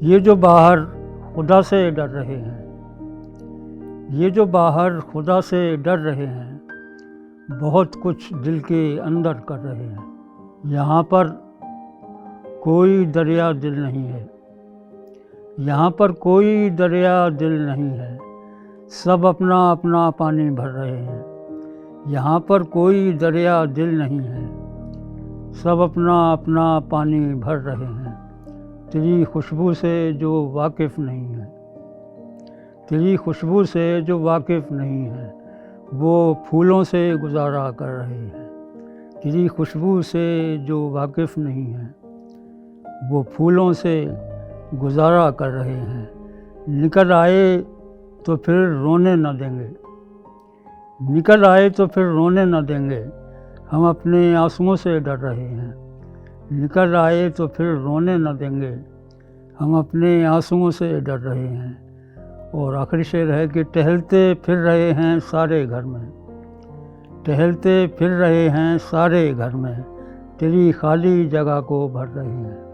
یہ جو باہر خدا سے ڈر رہے ہیں، یہ جو باہر خدا سے ڈر رہے ہیں، بہت کچھ دل کے اندر کر رہے ہیں۔ یہاں پر کوئی دریا دل نہیں ہے، یہاں پر کوئی دریا دل نہیں ہے، سب اپنا اپنا پانی بھر رہے ہیں۔ یہاں پر کوئی دریا دل نہیں ہے، سب اپنا اپنا پانی بھر رہے ہیں۔ تیری خوشبو سے جو واقف نہیں ہے، تیری خوشبو سے جو واقف نہیں ہے، وہ پھولوں سے گزارا کر رہے ہیں۔ تیری خوشبو سے جو واقف نہیں ہے، وہ پھولوں سے گزارا کر رہے ہیں۔ نکل آئے تو پھر رونے نہ دیں گے، نکل آئے تو پھر رونے نہ دیں گے، ہم اپنے آنسوؤں سے ڈر رہے ہیں۔ نکل آئے تو پھر رونے نہ دیں گے، ہم اپنے آنسوؤں سے ڈر رہے ہیں۔ اور آخری شعر ہے کہ ٹہلتے پھر رہے ہیں سارے گھر میں، ٹہلتے پھر رہے ہیں سارے گھر میں، تیری خالی جگہ کو بھر رہے ہیں۔